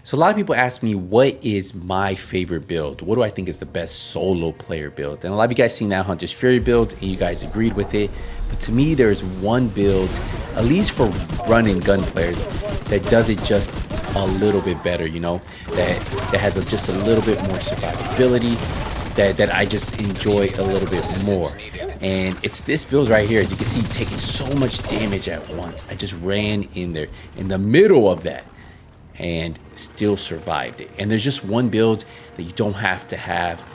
So a lot of people ask me, what is my favorite build? What do I think is the best solo player build? And a lot of you guys seen that Hunter's Fury build and you guys agreed with it. But to me, there's one build, at least for run and gun players, that does it just a little bit better, you know, that has just a little bit more survivability, that I just enjoy a little bit more. And it's this build right here. As you can see, taking so much damage at once. I just ran in there in the middle of that and still survived it. And there's just one build that you don't have to have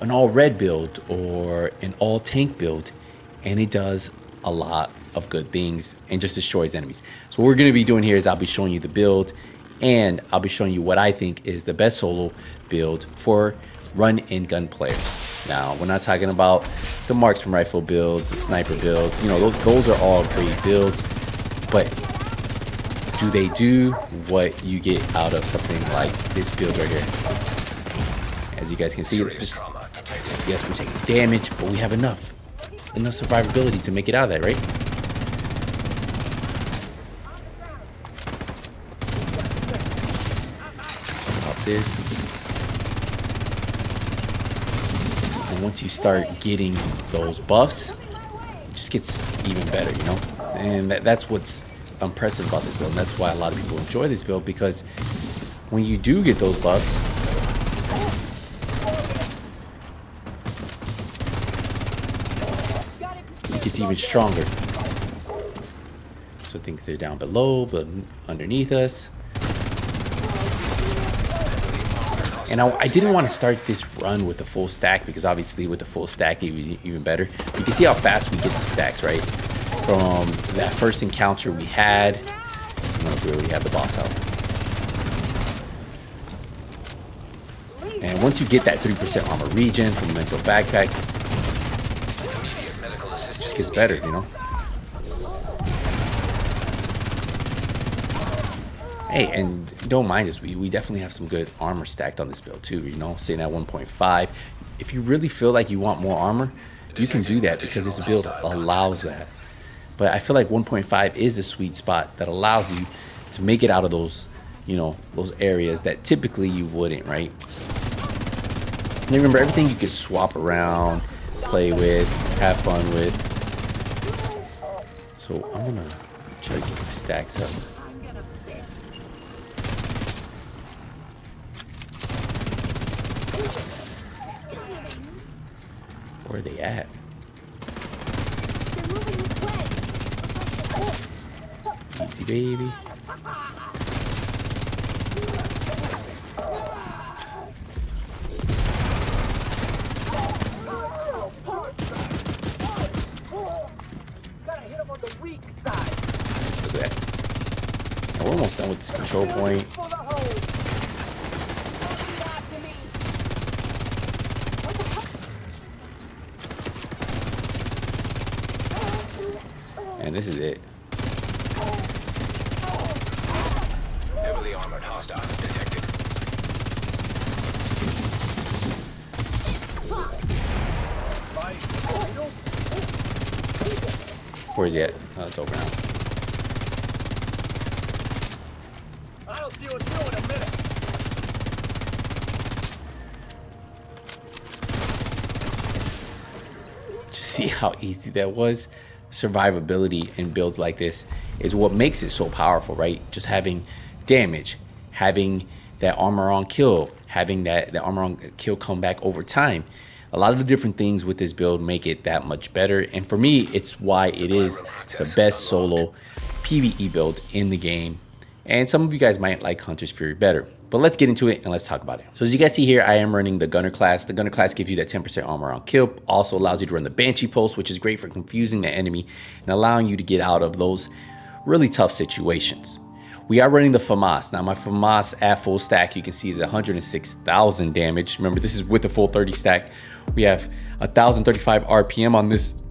an all red build or an all tank build, and it does a lot of good things and just destroys enemies. So what we're going to be doing here is I'll be showing you the build, and I'll be showing you what I think is the best solo build for run and gun players. Now, we're not talking about the marksman rifle builds, the sniper builds. You know, those are all great builds, but do they do what you get out of something like this build right here? As you guys can see, just, yes, we're taking damage, but we have enough survivability to make it out of that, right? Pop this. And once you start getting those buffs, it just gets even better, you know? And that's what's impressive about this build, and that's why a lot of people enjoy this build, because when you do get those buffs, it gets even stronger. So I think they're down below, but underneath us. And I didn't want to start this run with the full stack, because obviously with the full stack it would be even better. You can see how fast we get the stacks, right? From that first encounter we had. I don't know if we already have the boss out. And once you get that 3% armor regen from the mental backpack, it just gets better, you know? Hey, and don't mind us, we definitely have some good armor stacked on this build too, you know, sitting at 1.5. If you really feel like you want more armor, you can do that, because this build allows that. But I feel like 1.5 is the sweet spot that allows you to make it out of those, you know, those areas that typically you wouldn't, right? And remember, everything you can swap around, play with, have fun with. So I'm gonna try to get the stacks up. Where are they at? Easy, baby. Just look at that. Now we're almost done with this control point. And this is it. Heavily armored hostiles detected. Where is he at? Oh, it's over now. I'll see what you in a minute. Just see how easy that was. Survivability in builds like this is what makes it so powerful, right? Just having damage, having that armor on kill, having that armor on kill come back over time. A lot of the different things with this build make it that much better, and for me, it's why it is the best solo PvE build in the game. And some of you guys might like Hunter's Fury better, but let's get into it and let's talk about it. So as you guys see here, I am running the Gunner class. The Gunner class gives you that 10% armor on kill, also allows you to run the Banshee Pulse, which is great for confusing the enemy and allowing you to get out of those really tough situations. We are running the FAMAS. Now my FAMAS at full stack, you can see, is 106,000 damage. Remember, this is with the full 30 stack. We have 1,035 RPM on this.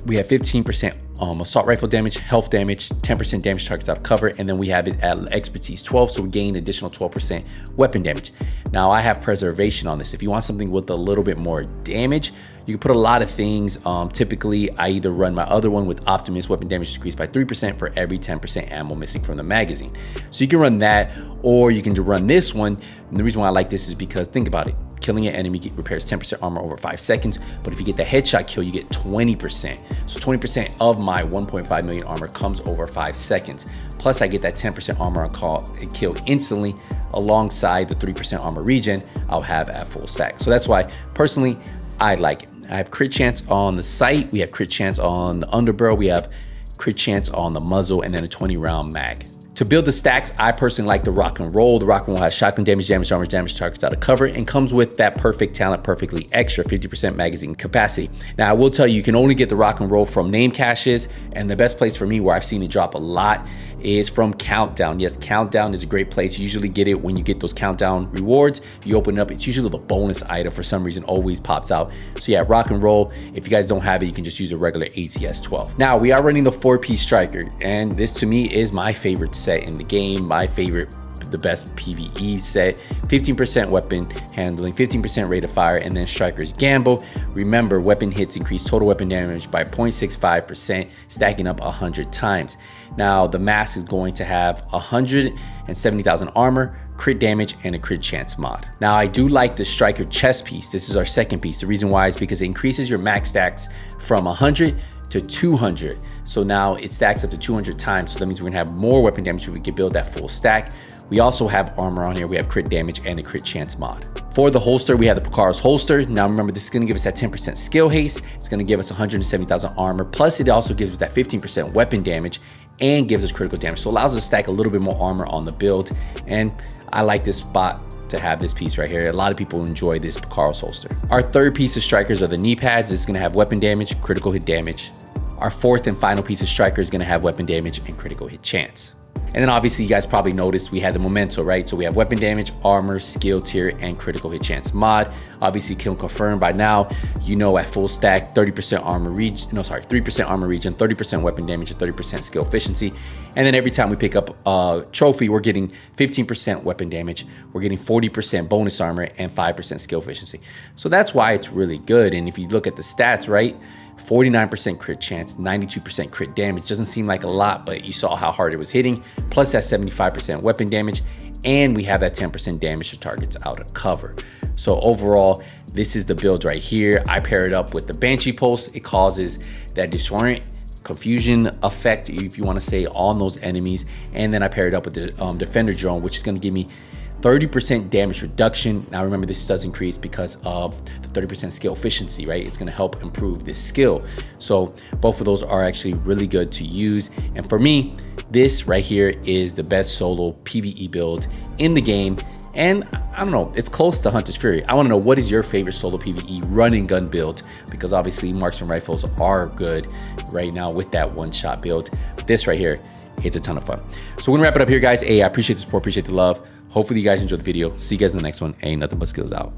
We have 15% assault rifle damage, health damage, 10% damage targets out of cover, and then we have it at expertise 12, so we gain additional 12% weapon damage. Now I have preservation on this. If you want something with a little bit more damage, you can put a lot of things. Typically, I either run my other one with Optimus, weapon damage decreased by 3% for every 10% ammo missing from the magazine. So you can run that, or you can run this one. And the reason why I like this is because, think about it. Killing an enemy repairs 10% armor over 5 seconds, but if you get the headshot kill, you get 20%. So 20% of my 1.5 million armor comes over 5 seconds. Plus I get that 10% armor on kill instantly alongside the 3% armor regen I'll have at full stack. So that's why personally I like it. I have crit chance on the sight, we have crit chance on the underbarrel, we have crit chance on the muzzle, and then a 20 round mag. To build the stacks, I personally like the rock and roll. The rock and roll has shotgun damage, armor damage, targets out of cover, and comes with that perfect talent, perfectly extra 50% magazine capacity. Now I will tell you can only get the rock and roll from name caches, and the best place for me where I've seen it drop a lot is from Countdown. Yes, Countdown is a great place. You usually get it when you get those Countdown rewards. If you open it up, it's usually the bonus item for some reason always pops out. So yeah, rock and roll. If you guys don't have it, you can just use a regular ATS 12. Now we are running the 4-piece striker, and this to me is my favorite set in the game, my favorite, the best PvE set. 15% weapon handling, 15% rate of fire, and then Striker's Gamble. Remember, weapon hits increase total weapon damage by 0.65%, stacking up 100 times. Now the mask is going to have 170,000 armor, crit damage, and a crit chance mod. Now I do like the Striker chest piece. This is our second piece. The reason why is because it increases your max stacks from 100 to 200. So now it stacks up to 200 times. So that means we're gonna have more weapon damage if we can build that full stack. We also have armor on here. We have crit damage and a crit chance mod. For the holster, we have the Pukaro's holster. Now remember, this is gonna give us that 10% skill haste. It's gonna give us 170,000 armor. Plus it also gives us that 15% weapon damage and gives us critical damage. So it allows us to stack a little bit more armor on the build. And I like this spot to have this piece right here. A lot of people enjoy this Pukaro's holster. Our third piece of strikers are the knee pads. It's gonna have weapon damage, critical hit damage. Our fourth and final piece of striker is gonna have weapon damage and critical hit chance. And then obviously you guys probably noticed we had the memento, right? So we have weapon damage, armor, skill tier, and critical hit chance mod. Obviously can confirm by now, you know, at full stack, 30% armor regen, 3% armor regen, 30% weapon damage, and 30% skill efficiency. And then every time we pick up a trophy, we're getting 15% weapon damage, we're getting 40% bonus armor, and 5% skill efficiency. So that's why it's really good. And if you look at the stats, right? 49% crit chance, 92% crit damage. Doesn't seem like a lot, but you saw how hard it was hitting. Plus that 75% weapon damage, and we have that 10% damage to targets out of cover. So overall, this is the build right here. I pair it up with the Banshee Pulse. It causes that disorient, confusion effect, if you want to say, on those enemies. And then I pair it up with the Defender Drone, which is going to give me 30% damage reduction. Now remember, this does increase because of the 30% skill efficiency, right? It's gonna help improve this skill. So both of those are actually really good to use. And for me, this right here is the best solo PvE build in the game. And I don't know, it's close to Hunter's Fury. I wanna know, what is your favorite solo PvE run and gun build? Because obviously marksman rifles are good right now with that one-shot build. This right here, it's a ton of fun. So we're gonna wrap it up here, guys. Hey, I appreciate the support, appreciate the love. Hopefully you guys enjoyed the video. See you guys in the next one. Ain't nothing but skills out.